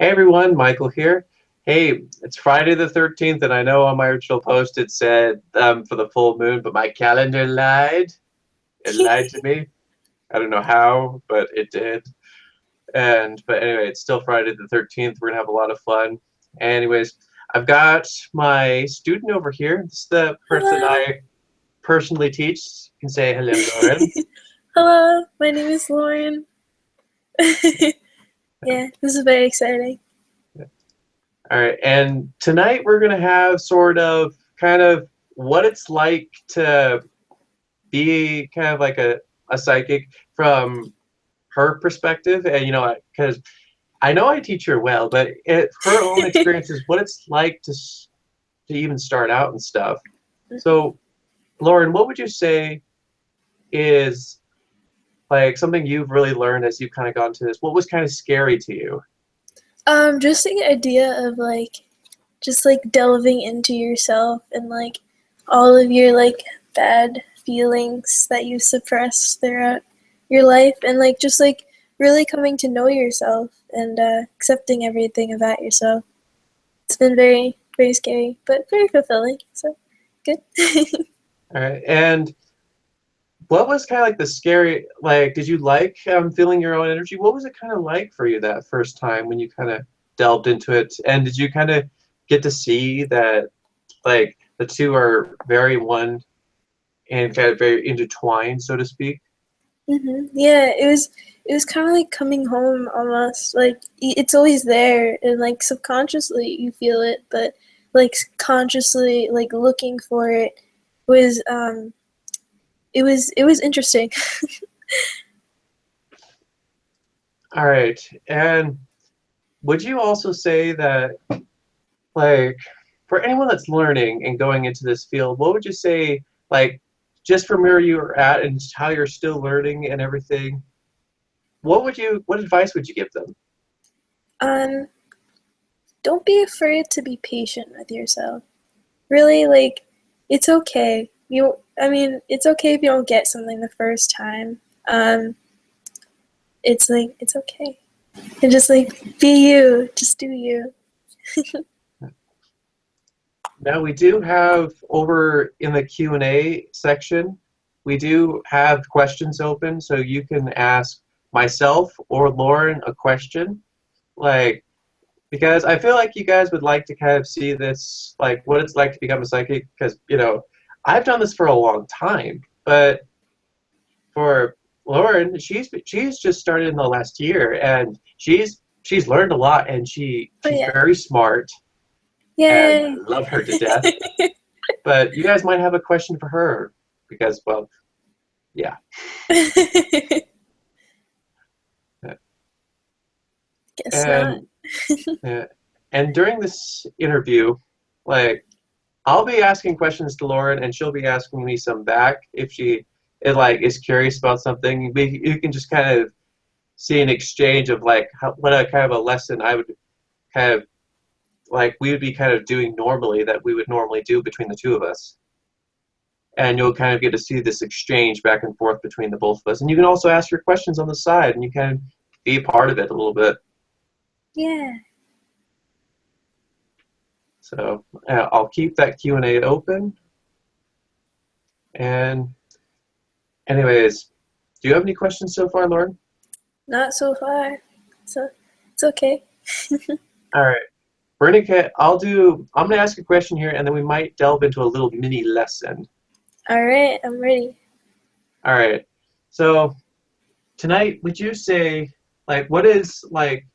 Hey everyone, Michael here. Hey, it's Friday the 13th, and I know on my original post it said for the full moon, but my calendar lied. It lied to me. I don't know how, but it did. But anyway, it's still Friday the 13th. We're gonna have a lot of fun. Anyways, I've got my student over here. This is the person Hello. I personally teach. You can say hello, Lauren. Hello, my name is Lauren. Yeah, this is very exciting. All right, and tonight we're gonna have sort of kind of what it's like to be kind of like a psychic from her perspective. And because I know I teach her well, but her own experiences, what it's like to even start out and stuff. So Lauren, what would you say is like something you've really learned as you've kind of gone to this? What was kind of scary to you? Just the idea of just delving into yourself and all of your bad feelings that you suppressed throughout your life and just really coming to know yourself and accepting everything about yourself. It's been very, very scary, but very fulfilling. So good. All right, and what was kind of like the scary, like, did you like feeling your own energy? What was it kind of like for you that first time when you kind of delved into it? And did you kind of get to see that, like, the two are very one and kind of very intertwined, so to speak? Yeah, it was kind of like coming home almost. It's always there, and subconsciously you feel it, but consciously looking for it was it was interesting. All right. And would you also say that, like, for anyone that's learning and going into this field, what would you say, like, just from where you're at and how you're still learning and everything, what advice would you give them? Um, don't be afraid to be patient with yourself. Really, it's okay. I mean, it's okay if you don't get something the first time. Um, it's okay. And just be you, just do you. Now we do have over in the Q&A section, we do have questions open, so you can ask myself or Lauren a question. Like, because I feel like you guys would like to kind of see this, like what it's like to become a psychic, because, I've done this for a long time, but for Lauren, she's just started in the last year, and she's learned a lot, and Oh she's yeah. very smart, and Yay. I love her to death. But you guys might have a question for her because, well, yeah. Guess not. And uh, and during this interview, like I'll be asking questions to Lauren, and she'll be asking me some back if is curious about something. You can just kind of see an exchange of like what a kind of a lesson I would kind of like we would be kind of doing normally that we would normally do between the two of us. And you'll kind of get to see this exchange back and forth between the both of us. And you can also ask your questions on the side, and you can be a part of it a little bit. Yeah. So I'll keep that Q&A open. And anyways, do you have any questions so far, Lauren? Not so far. So it's okay. All right. Bernica, I'm going to ask a question here, and then we might delve into a little mini lesson. All right, I'm ready. All right. So tonight, would you say, like, what is, like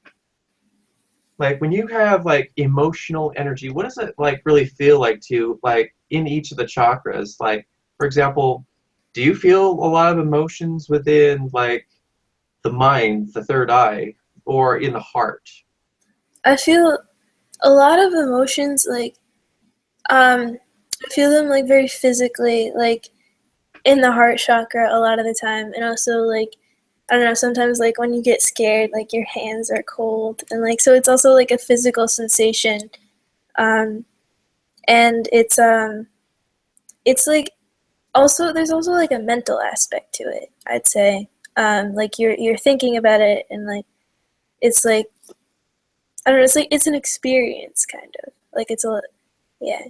when you have, like, emotional energy, what does it, like, really feel like to you, like, in each of the chakras? Like, for example, do you feel a lot of emotions within, like, the mind, the third eye, or in the heart? I feel a lot of emotions I feel them very physically, in the heart chakra a lot of the time, and also I don't know, sometimes when you get scared, your hands are cold, and so it's also a physical sensation. Um and it's also there's also a mental aspect to it, I'd say. You're thinking about it, and it's I don't know. It's like it's an experience, kind of. Like it's a yeah.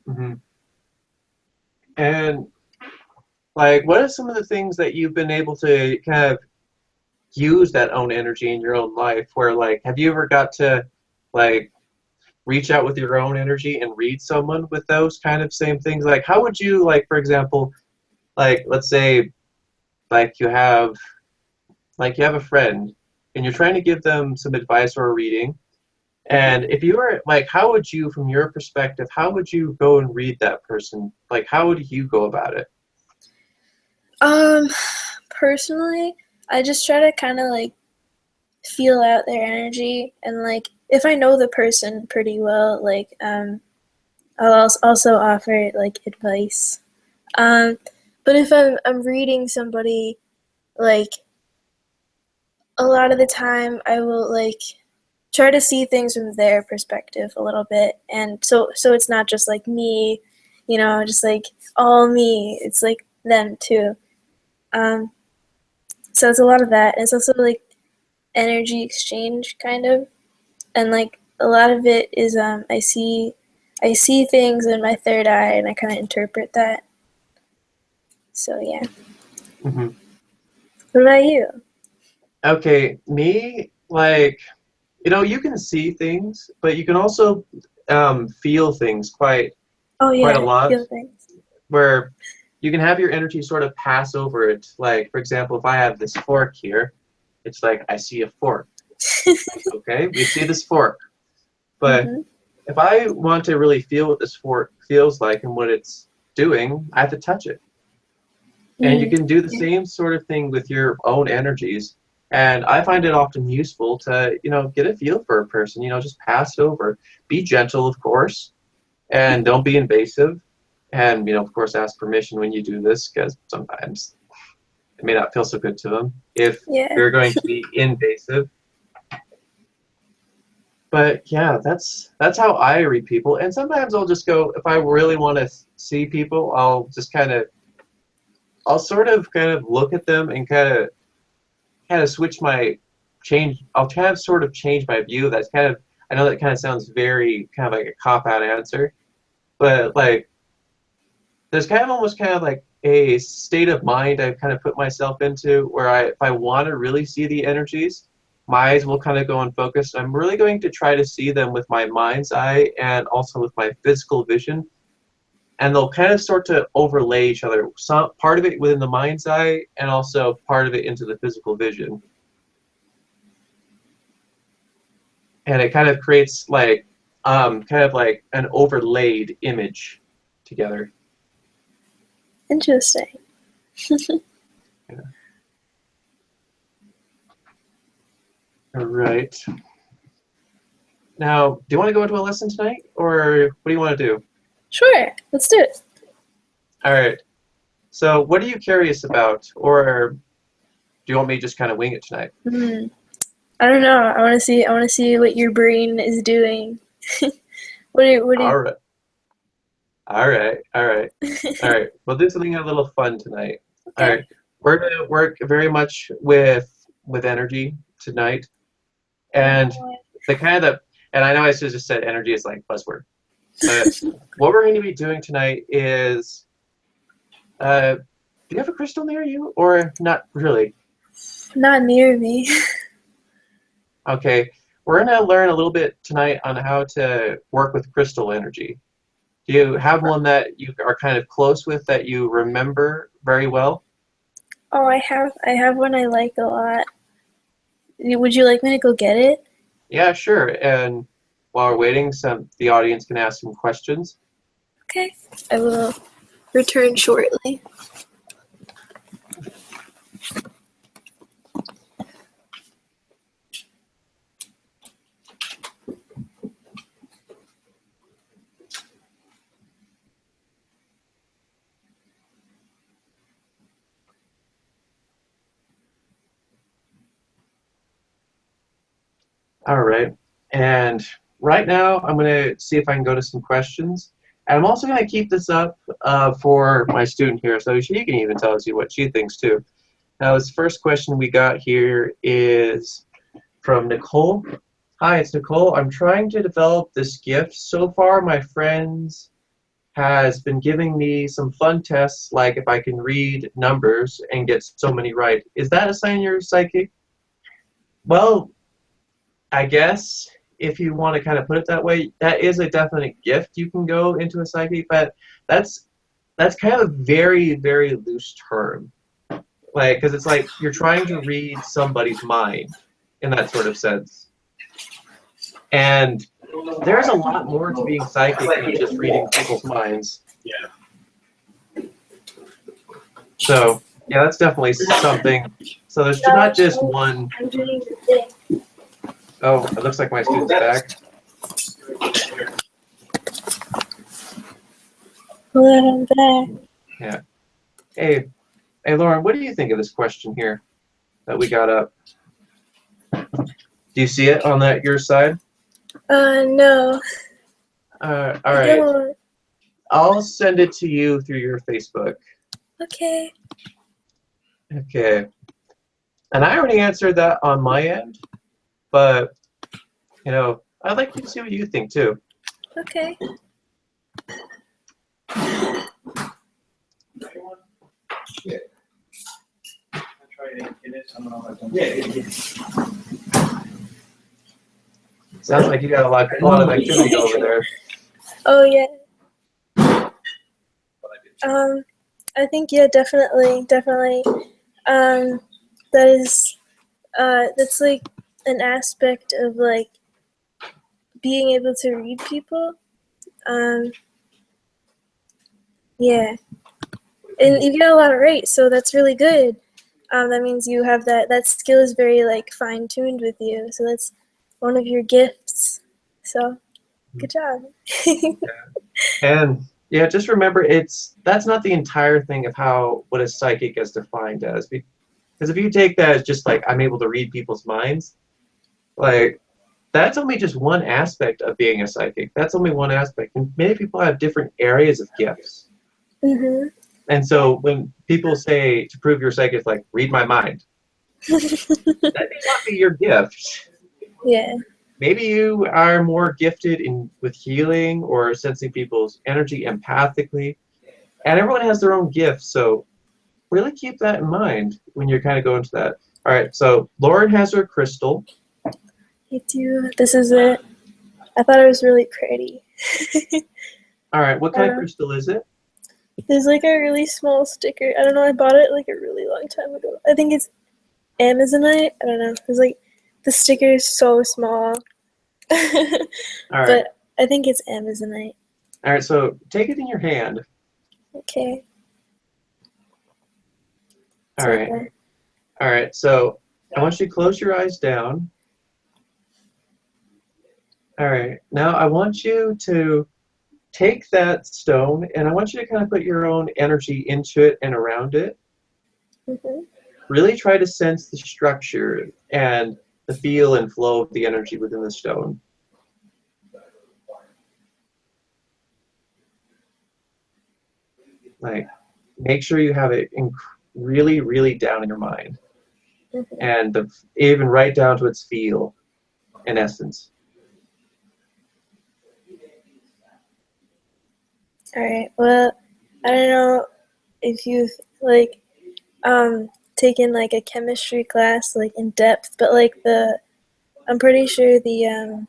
Hmm. And like, what are some of the things that you've been able to kind of use that own energy in your own life? Where like, have you ever got to like reach out with your own energy and read someone with those kind of same things? Like, how would you like, for example, like let's say like you have a friend and you're trying to give them some advice or a reading. And if you were like, how would you, from your perspective, how would you go and read that person? Like, how would you go about it? Um, personally, I just try to kind of like feel out their energy, and like if I know the person pretty well, like I'll also offer like advice. Um, but if I'm reading somebody, like a lot of the time I will like try to see things from their perspective a little bit, and so it's not just like me, just like all me. It's like them too. Um, so it's a lot of that. And it's also like energy exchange kind of, and like a lot of it is I see things in my third eye and I kind of interpret that. So yeah. Hmm. What about you? Okay, me, like, you can see things, but you can also feel things Oh quite a yeah, lot, feel things. where you can have your energy sort of pass over it. Like, for example, if I have this fork here, it's like I see a fork. Okay, we see this fork. But Mhm. if I want to really feel what this fork feels like and what it's doing, I have to touch it. And you Mm. can do the Yeah. same sort of thing with your own energies. And I find it often useful to, get a feel for a person, just pass it over. Be gentle, of course, and don't be invasive. And, of course, ask permission when you do this because sometimes it may not feel so good to them if Yeah. you're going to be invasive. But yeah, that's how I read people. And sometimes I'll just go if I really want to see people, I'll sort of kind of look at them and kind of switch my change. I'll kind of sort of change my view. That's kind of I know that kind of sounds very kind of like a cop out answer, but like there's kind of almost kind of like a state of mind I've kind of put myself into where if I want to really see the energies, my eyes will kind of go and focus. I'm really going to try to see them with my mind's eye and also with my physical vision. And they'll kind of start to overlay each other. Some part of it within the mind's eye and also part of it into the physical vision. And it kind of creates like kind of like an overlaid image together. Interesting. Yeah. All right. Now, do you want to go into a lesson tonight, or what do you want to do? Sure, let's do it. All right. So, what are you curious about, or do you want me to just kind of wing it tonight? Hmm. I don't know. I want to see what your brain is doing. What do you All right. All right. All right. All right. We'll do something a little fun tonight. All Okay. right. We're gonna work very much with energy tonight, Oh and boy. the kind of and I know I should have just said energy is like buzzword, but what we're going to be doing tonight is do you have a crystal near you, or not really? Not near me. Okay, we're going to learn a little bit tonight on how to work with crystal energy. Do you have one that you are kind of close with that you remember very well? Oh, I have one I like a lot. Would you like me to go get it? Yeah, sure. And while we're waiting, the audience can ask some questions. Okay. I will return shortly. All right. And right now, I'm going to see if I can go to some questions. And I'm also going to keep this up for my student here, so she can even tell us what she thinks too. Now, this first question we got here is from Nicole. Hi, it's Nicole. I'm trying to develop this gift. So far, my friends has been giving me some fun tests, like if I can read numbers and get so many right. Is that a sign you're psychic? Well, I guess if you want to kind of put it that way, that is a definite gift. You can go into a psychic, but that's that's kind of a very, very loose term. Like, because it's like you're trying to read somebody's mind in that sort of sense. And there's a lot more to being psychic than just reading people's minds. So, yeah, that's definitely something. So there's not just one. I'm doing the thing. Oh, it looks like my student's back. Well, I'm back. Yeah. Hey, Lauren, what do you think of this question here that we got up? Do you see it on that your side? No. All I right. don't. I'll send it to you through your Facebook. Okay. Okay. And I already answered that on my end, but I'd like you to see what you think too. Okay. Sounds like you got a lot of activity over there. Oh yeah. I think yeah, definitely. That is, that's like an aspect of like being able to read people. Yeah, and you get a lot of right, so that's really good. That means you have that skill is very like fine tuned with you, so that's one of your gifts. So, good job. And yeah, just remember that's not the entire thing of what a psychic is defined as. Because if you take that as just like I'm able to read people's minds, like that's only just one aspect of being a psychic. That's only one aspect. And many people have different areas of gifts. Mhm. And so when people say to prove you're psychic, like read my mind, that may not be your gift. Yeah. Maybe you are more gifted with healing or sensing people's energy empathically. And everyone has their own gifts, so really keep that in mind when you're kind of going to that. All right, so Lauren has her crystal. Me too. This is it. I thought it was really pretty. All right, what kind of crystal is it? There's like a really small sticker. I don't know. I bought it like a really long time ago. I think it's Amazonite. I don't know. There's like the sticker is so small. All right. But I think it's Amazonite. All right, so take it in your hand. Okay. All right. All right, so I want you to close your eyes down. All right, now I want you to take that stone and I want you to kind of put your own energy into it and around it. Mm-hmm. Really try to sense the structure and the feel and flow of the energy within the stone. Like, make sure you have it really, really down in your mind. Mm-hmm. And even right down to its feel, in essence. All right. Well, I don't know if you've like taken like a chemistry class like in depth, but like I'm pretty sure the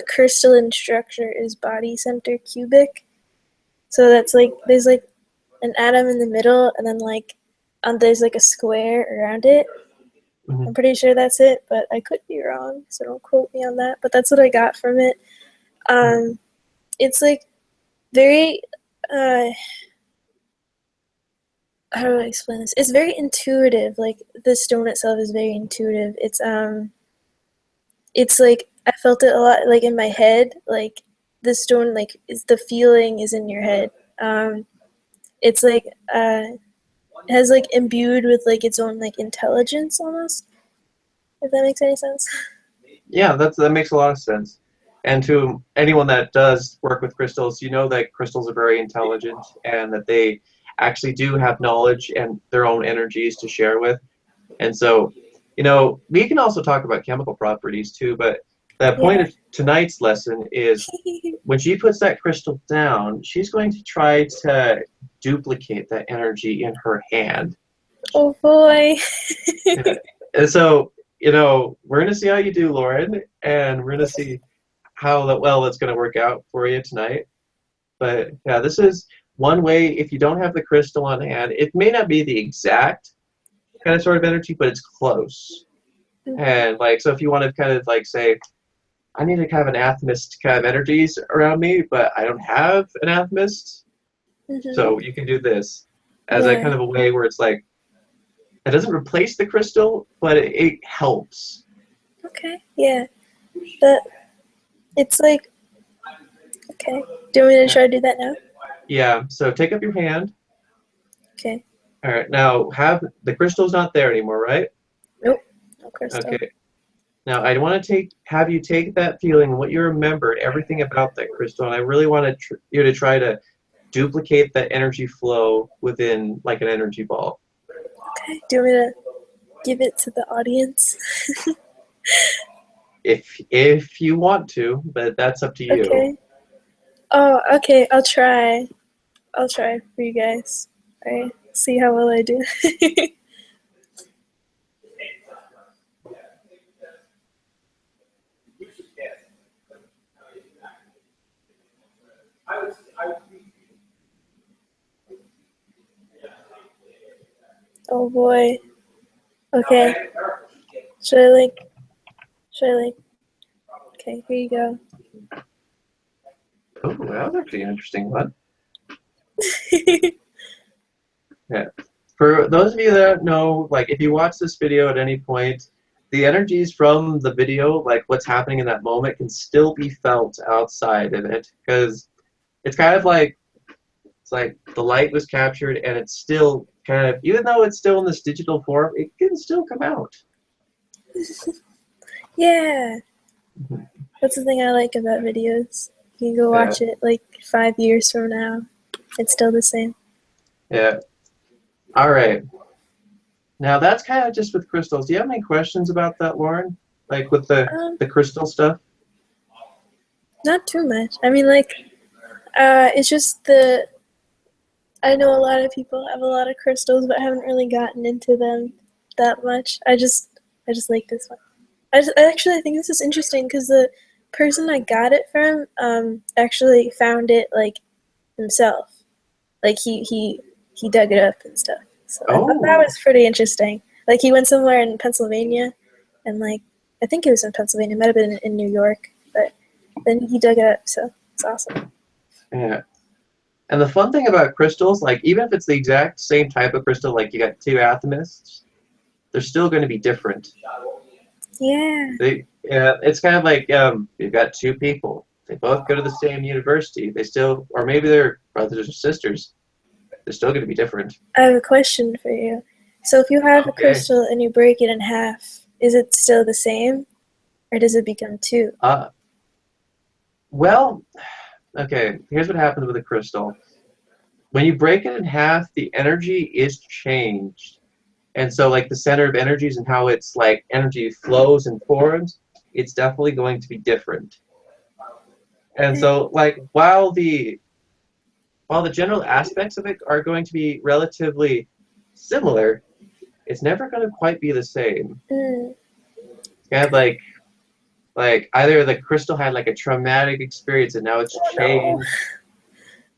crystalline structure is body center cubic. So that's like there's like an atom in the middle, and then like there's like a square around it. Mm-hmm. I'm pretty sure that's it, but I could be wrong, so don't quote me on that. But that's what I got from it. It's like very how do I explain this? It's very intuitive. Like the stone itself is very intuitive. It's like I felt it a lot like in my head. Like the stone like is the feeling is in your head. It's like it has like imbued with like its own like intelligence almost. If that makes any sense. Yeah, that makes a lot of sense. And to anyone that does work with crystals, you know that crystals are very intelligent and that they actually do have knowledge and their own energies to share with. And so, we can also talk about chemical properties too, but the point Yeah. of tonight's lesson is when she puts that crystal down, she's going to try to duplicate that energy in her hand. Oh boy. Yeah. And so, you know, we're going to see how you do, Lauren, and we're going to see how well that's going to work out for you tonight. But yeah, this is one way. If you don't have the crystal on hand, it may not be the exact kind of sort of energy, but it's close. Mhm. And like, so if you want to kind of like say, I need a kind of an atomist kind of energies around me, but I don't have an atomist, Mhm. so you can do this as a Yeah. kind of a way where it's like it doesn't replace the crystal, but it helps. Okay. Yeah. That it's like okay. Do you want me to Yeah. try to do that now? Yeah. So take up your hand. Okay. All right. Now have the crystal's not there anymore, right? Nope. No crystal. Okay. Now I want to have you take that feeling and what you remember, everything about that crystal, and I really want you to try to duplicate that energy flow within like an energy ball. Okay. Do you want me to give it to the audience? If you want to, but that's up to you. Okay. Oh, okay. I'll try. I'll try for you guys. Alright. See how well I do. Oh boy. Okay. Should I like? Should I like? Okay. Here you go. Oh, that was actually an interesting one. Yeah. For those of you that know, like, if you watch this video at any point, the energies from the video, like what's happening in that moment, can still be felt outside of it because it's kind of like it's like the light was captured and it's still kind of, even though it's still in this digital form, it can still come out. Yeah. That's the thing I like about videos. You can go Yeah. watch it like 5 years from now. It's still the same. Yeah. All right. Now that's kind of just with crystals. Do you have any questions about that, Lauren? Like with Um, the crystal stuff? not too much. I mean, like, it's just I know a lot of people have a lot of crystals, but haven't really gotten into them that much. I just like this one. I think this is interesting because the person I got it from, actually found it like himself. Like he dug it up and stuff. So I thought that Oh, was pretty interesting. Like he went somewhere in Pennsylvania, and like I think it was in Pennsylvania, it might have been in New York, but then he dug it up. So it's awesome. yeah. And the fun thing about crystals, like even if it's the exact same type of crystal, like you got two atomists, they're still going to be different. Yeah. It's kind of like you've got two people. They both go to the same university. They still, or maybe they're brothers or sisters. They're still going to be different. I have a question for you. So if you have a Okay. crystal and you break it in half, is it still the same, or does it become two? Uh, well, okay. Here's what happens with a crystal. When you break it in half, the energy is changed. And so like the center of energies and how it's like energy flows and forms, it's definitely going to be different. And so like while the general aspects of it are going to be relatively similar, it's never going to quite be the same. Mm. It's kind of like either the crystal had like a traumatic experience and now it's Oh no. changed,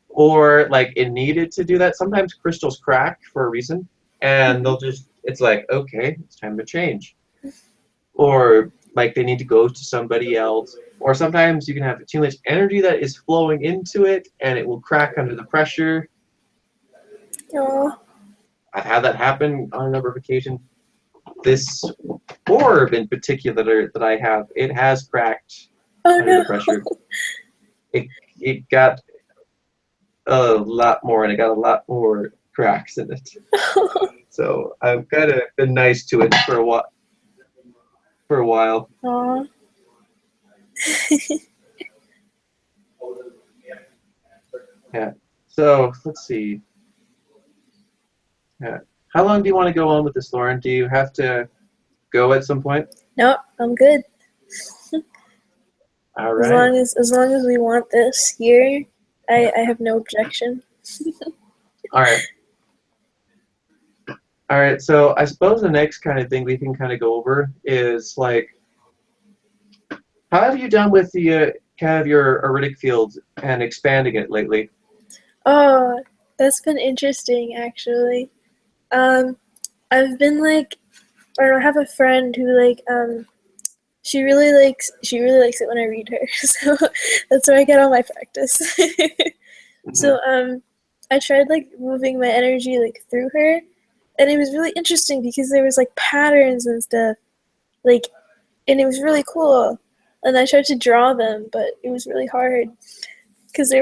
or like it needed to do that. Sometimes crystals crack for a reason, and Mhm. they'll just it's like okay, it's time to change, or like they need to go to somebody else. Or sometimes you can have too much energy that is flowing into it, and it will crack under the pressure. Oh. I've had that happen on a number of occasions. This orb in particular that I have, it has cracked Oh under the no. pressure. It got a lot more, and it got a lot more cracks in it. So I've kind of been nice to it for a while. For a while. Aw. Yeah. So let's see. Yeah. How long do you want to go on with this, Lauren? Do you have to go at some point? Nope, I'm good. All right. As long as we want this here, I have no objection. All right. All right. So I suppose the next kind of thing we can kind of go over is like, how have you done with the kind of your auritic field and expanding it lately? Oh, that's been interesting actually. Um, I've been like, or I have a friend who like she really likes it when I read her, so that's where I get all my practice. Hmm. So I tried like moving my energy like through her, and it was really interesting because there was like patterns and stuff, like, and it was really cool. And I tried to draw them, but it was really hard because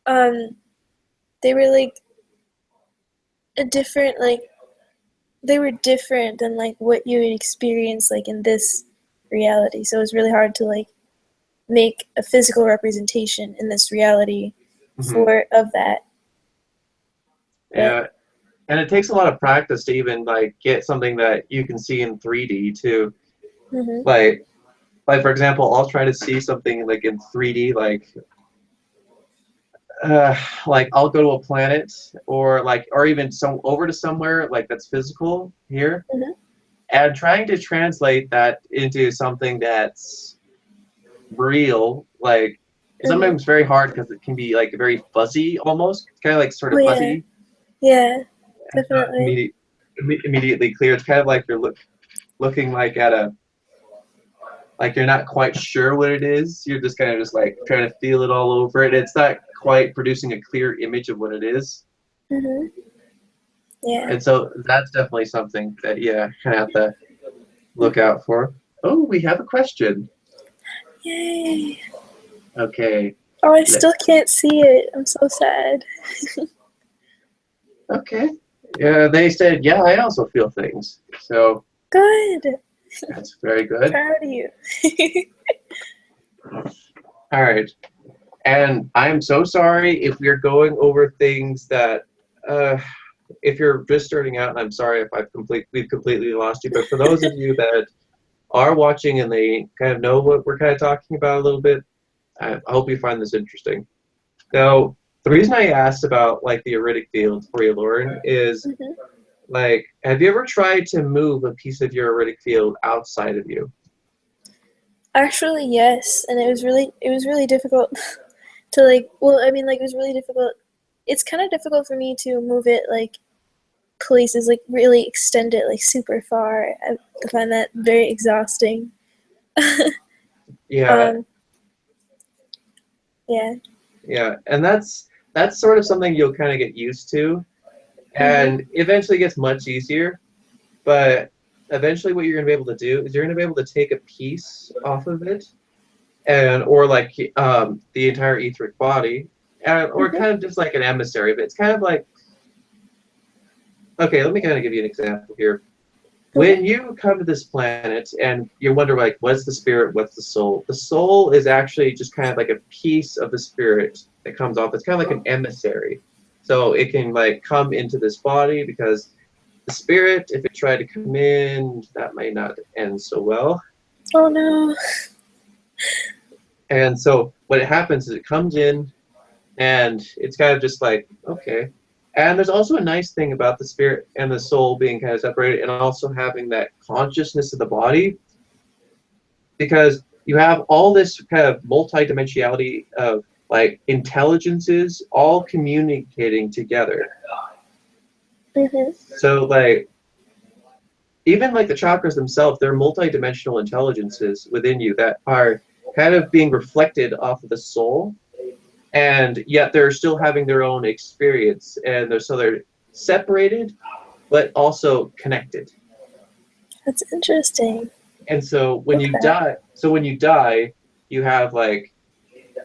um they were like a different like they were different than like what you would experience like in this reality. So it was really hard to like make a physical representation in this reality Hmm. for of that. But Yeah. And it takes a lot of practice to even like get something that you can see in 3D too. mhm, Like for example, I'll try to see something like in 3D, like I'll go to a planet or even some over to somewhere like that's physical here, mhm, and trying to translate that into something that's real. Like it's mhm. sometimes very hard because it can be like very fuzzy almost, kind of like sort Oh of yeah, fuzzy yeah, and not definitely. immediately clear. It's kind of like you're looking like at a like you're not quite sure what it is. You're just kind of just like trying to feel it all over it. It's not quite producing a clear image of what it is. Mhm. Yeah. And so that's definitely something that yeah, kind of have to look out for. Oh, we have a question. Yay. Okay. Oh, I still can't see it. I'm so sad. Okay. Yeah, they said, yeah, I also feel things. So Good. that's very good. Proud of you. All right. And I'm so sorry if we're going over things that, uh, if you're just starting out, and I'm sorry if we've completely lost you. But for those of you that are watching and they kind of know what we're kind of talking about a little bit, I hope you find this interesting. Now, the reason I asked about like the auritic field for you, Lauren, is Mhm. like, have you ever tried to move a piece of your auritic field outside of you? Actually, yes, and it was really difficult to like. Well, I mean, like it was really difficult. It's kind of difficult for me to move it like places, like really extend it like super far. I find that very exhausting. Yeah, um, yeah. yeah, and that's sort of something you'll kind of get used to, Mhm. and eventually gets much easier. But eventually, what you're gonna be able to do is you're gonna be able to take a piece off of it, and or like the entire etheric body, and or Mhm. kind of just like an emissary. But it's kind of like okay, let me kind of give you an example here. Mhm. When you come to this planet and you wonder like what's the spirit, what's the soul is actually just kind of like a piece of the spirit that comes off. It's kind of like an emissary, so it can like come into this body because the spirit, if it tried to come in, that might not end so well. Oh no. And so what happens is it comes in and it's kind of just like okay. And there's also a nice thing about the spirit and the soul being kind of separated and also having that consciousness of the body because you have all this kind of multi-dimensionality of like intelligences all communicating together. Mhm. So like even like the chakras themselves, they're multi-dimensional intelligences within you that are kind of being reflected off of the soul, and yet they're still having their own experience, and they're separated but also connected. That's interesting. And so Okay. when you die, you have like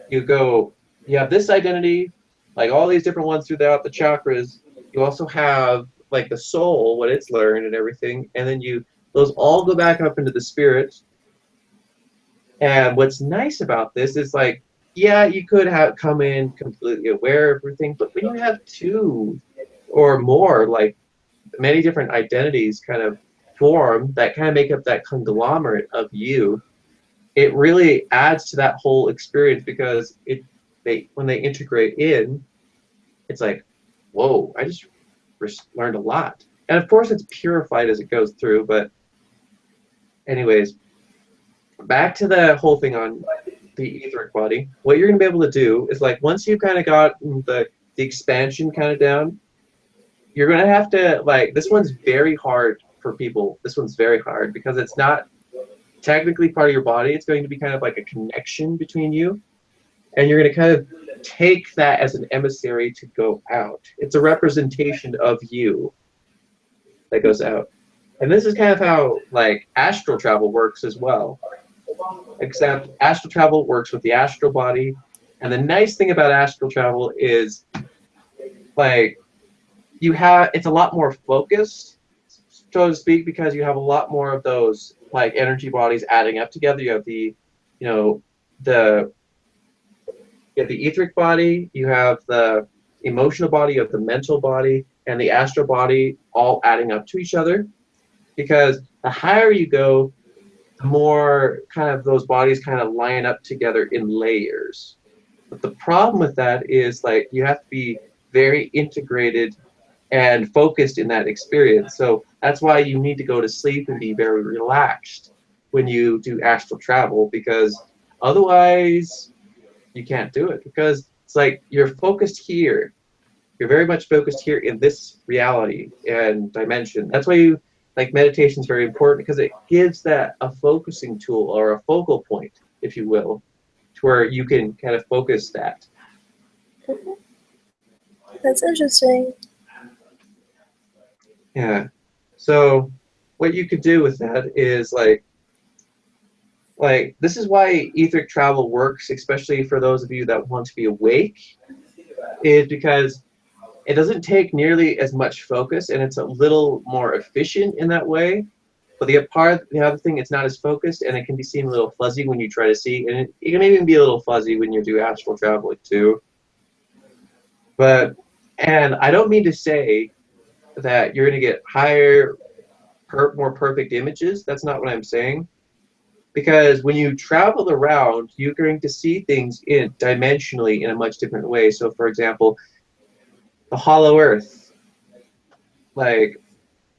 you go you have this identity like all these different ones throughout the chakras. You also have like the soul, what it's learned and everything, and then you those all go back up into the spirit. And what's nice about this is like yeah, you could have come in completely aware of everything, but when you have two or more like many different identities kind of form that kind of make up that conglomerate of you, it really adds to that whole experience because when they integrate in, it's like, whoa, I just learned a lot. And of course, it's purified as it goes through. But anyways, back to the whole thing on the etheric body. What you're gonna be able to do is like once you've kind of got the expansion kind of down, you're gonna have to like this one's very hard for people. This one's very hard because it's not technically part of your body. It's going to be kind of like a connection between you, and you're going to kind of take that as an emissary to go out. It's a representation of you that goes out. And this is kind of how like astral travel works as well. Except astral travel works with the astral body. And the nice thing about astral travel is like it's a lot more focused, so to speak, because you have a lot more of those like energy bodies adding up together. You have the etheric body, you have the emotional body, you have the mental body, and the astral body all adding up to each other. Because the higher you go, the more kind of those bodies kind of line up together in layers. But the problem with that is like you have to be very integrated and focused in that experience. So that's why you need to go to sleep and be very relaxed when you do astral travel, because otherwise you can't do it, because it's like you're focused here. You're very much focused here in this reality and dimension. That's why meditation is very important, because it gives that a focusing tool or a focal point, if you will, to where you can kind of focus that. That's interesting. Yeah. So what you could do with that is like this is why etheric travel works, especially for those of you that want to be awake, is because it doesn't take nearly as much focus and it's a little more efficient in that way. But the other thing, it's not as focused and it can be seen a little fuzzy when you try to see, and it can even be a little fuzzy when you do astral traveling too. And I don't mean to say that you're going to get higher, more perfect images. That's not what I'm saying. Because when you travel around, you're going to see things dimensionally in a much different way. So, for example, the hollow earth. Like,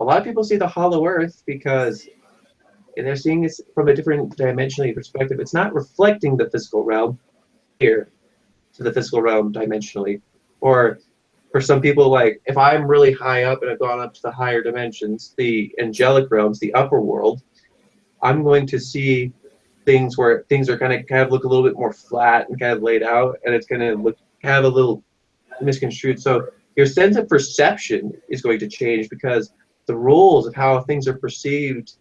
a lot of people see the hollow earth because they're seeing it from a different dimensionally perspective. It's not reflecting the physical realm here to the physical realm dimensionally. Or for some people, like, if I'm really high up and I've gone up to the higher dimensions, the angelic realms, the upper world, I'm going to see things where things are kind of look a little bit more flat and kind of laid out, and it's going to look kind of a little misconstrued. So your sense of perception is going to change because the rules of how things are perceived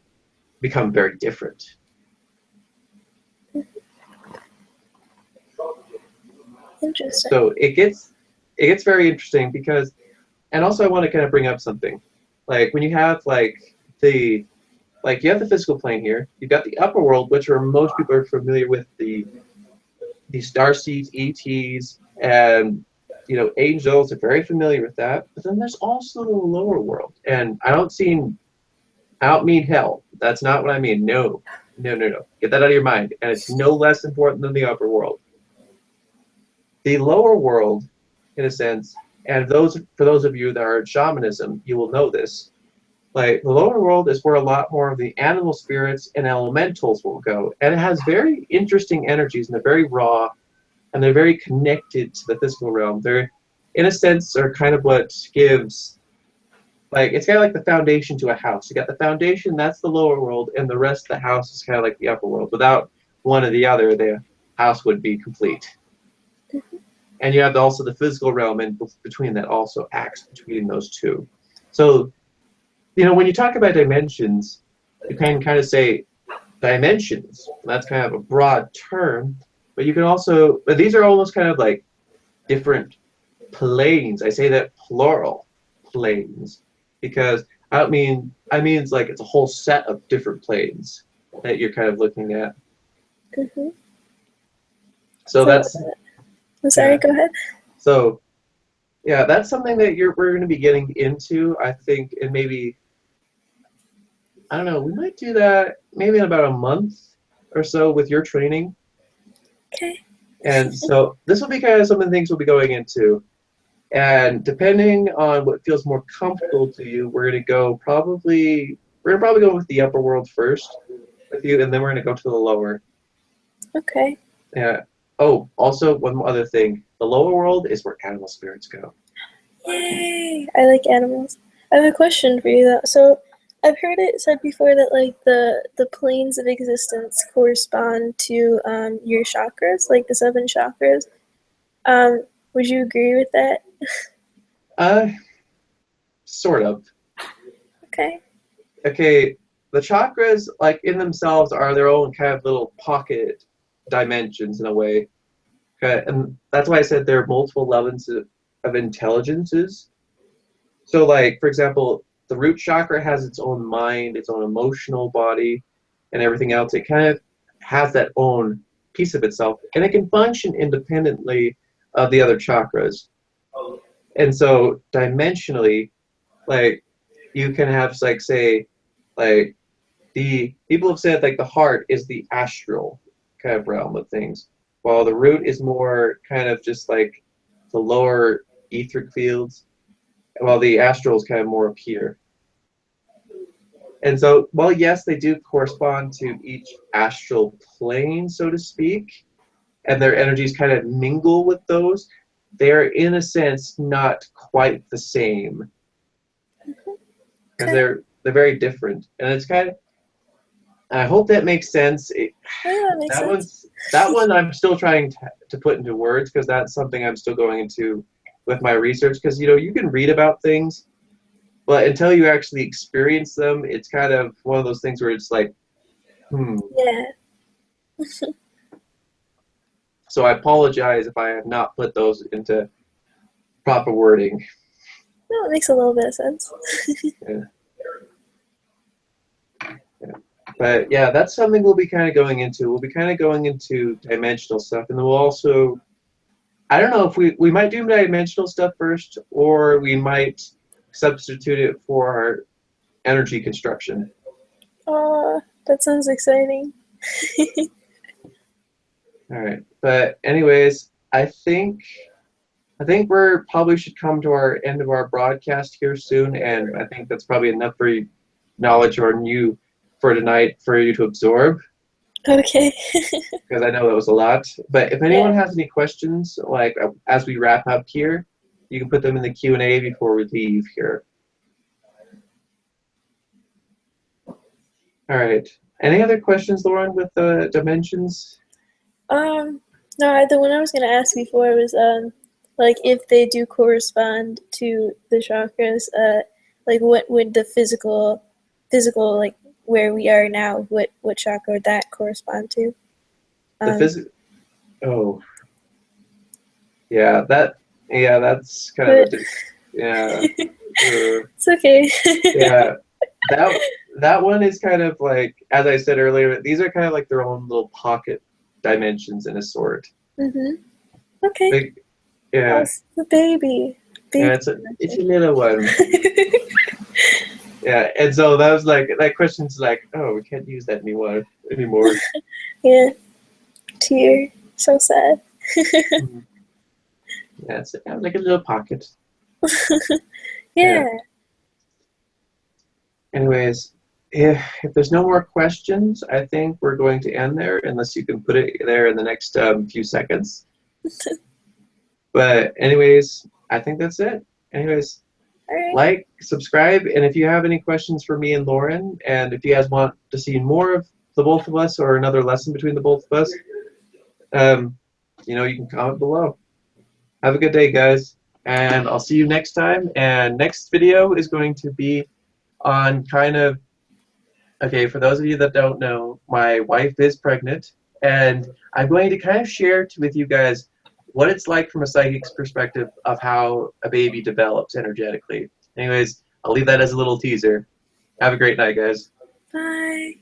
become very different. Interesting. So it gets very interesting because, and also I want to kind of bring up something, like when you have you have the physical plane here, you've got the upper world, which most people are familiar with, the starseeds, ETs, and angels are very familiar with that. But then there's also the lower world, and I don't mean hell. That's not what I mean. No. Get that out of your mind. And it's no less important than the upper world. The lower world, in a sense, and for those of you that are in shamanism, you will know this. Like, the lower world is where a lot more of the animal spirits and elementals will go. And it has very interesting energies, and they're very raw, and they're very connected to the physical realm. They're, in a sense, are kind of what gives, it's kind of like the foundation to a house. You got the foundation, that's the lower world, and the rest of the house is kind of like the upper world. Without one or the other, the house would be complete. And you have also the physical realm, and between that also acts between those two. So, when you talk about dimensions, you can kind of say dimensions. That's kind of a broad term, but you can also, but these are almost kind of like different planes. I say that plural planes because I mean it's like it's a whole set of different planes that you're kind of looking at. Mm-hmm. So that's. I'm sorry, go ahead. So, yeah, that's something that we're going to be getting into, I think, and maybe, I don't know, we might do that maybe in about a month. or so with your training. Okay. And so this will be kind of some of the things we'll be going into. And depending on what feels more comfortable to you, we're gonna probably go with the upper world first with you, and then we're gonna go to the lower. Okay. Yeah. Oh, also one other thing. The lower world is where animal spirits go. Yay! I like animals. I have a question for you though. So I've heard it said before that like the planes of existence correspond to your chakras, like the 7 chakras. Um, would you agree with that? Uh, sort of. Okay. Okay, the chakras, like in themselves, are their own kind of little pocket dimensions in a way. Okay, and that's why I said there are multiple levels of intelligences. So, like, for example, the root chakra has its own mind, its own emotional body, and everything else. It kind of has that own piece of itself, and it can function independently of the other chakras. And so, dimensionally, like, you can have, like, say, like, the people have said, like, the heart is the astral kind of realm of things, while the root is more kind of just like the lower etheric fields, while the astral is kind of more up here. And so, well, yes, they do correspond to each astral plane, so to speak, and their energies kind of mingle with those. They're, in a sense, not quite the same because Okay. they're very different, and it's kind of. I hope that makes sense. Yeah, that makes sense. That one I'm still trying to put into words because that's something I'm still going into with my research. Because you can read about things, but until you actually experience them, it's kind of one of those things where it's like, Yeah. So I apologize if I have not put those into proper wording. No, it makes a little bit of sense. Yeah. Yeah. But yeah, that's something we'll be kind of going into. We'll be kind of going into dimensional stuff, and then we'll also, I don't know if we might do dimensional stuff first, or we might substitute it for our energy construction. Oh, that sounds exciting. All right. But anyways, I think we're probably should come to our end of our broadcast here soon, and I think that's probably enough for you, knowledge or new for tonight for you to absorb, Okay. because I know that was a lot. But if anyone Yeah. has any questions, like as we wrap up here, you can put them in the Q&A before we leave here. All right. Any other questions, Lauren, with the dimensions? No, the one I was gonna ask before was like if they do correspond to the chakras, like what would the physical like where we are now, what chakra would that correspond to? The physics. Oh, yeah. That's kind of But a. Yeah. it's okay. Yeah. That one is kind of like, as I said earlier, these are kind of like their own little pocket dimensions in a sort. Mhm. Okay. Like, yeah, Oh, it's the baby. yeah, Baby. it's a little one. Yeah, and so that was like that question's like, oh, we can't use that anymore. Yeah. Tear. So sad. Mhm. Yeah, it's like a little pocket. Yeah. Yeah. Anyways, if there's no more questions, I think we're going to end there, unless you can put it there in the next few seconds. But anyways, I think that's it. Anyways, All right. like, subscribe, and if you have any questions for me and Lauren, and if you guys want to see more of the both of us or another lesson between the both of us, you can comment below. Have a good day, guys, and I'll see you next time. And next video is going to be on kind of, okay, for those of you that don't know, my wife is pregnant, and I'm going to kind of share with you guys what it's like from a psychic's perspective of how a baby develops energetically. Anyways, I'll leave that as a little teaser. Have a great night, guys. Bye.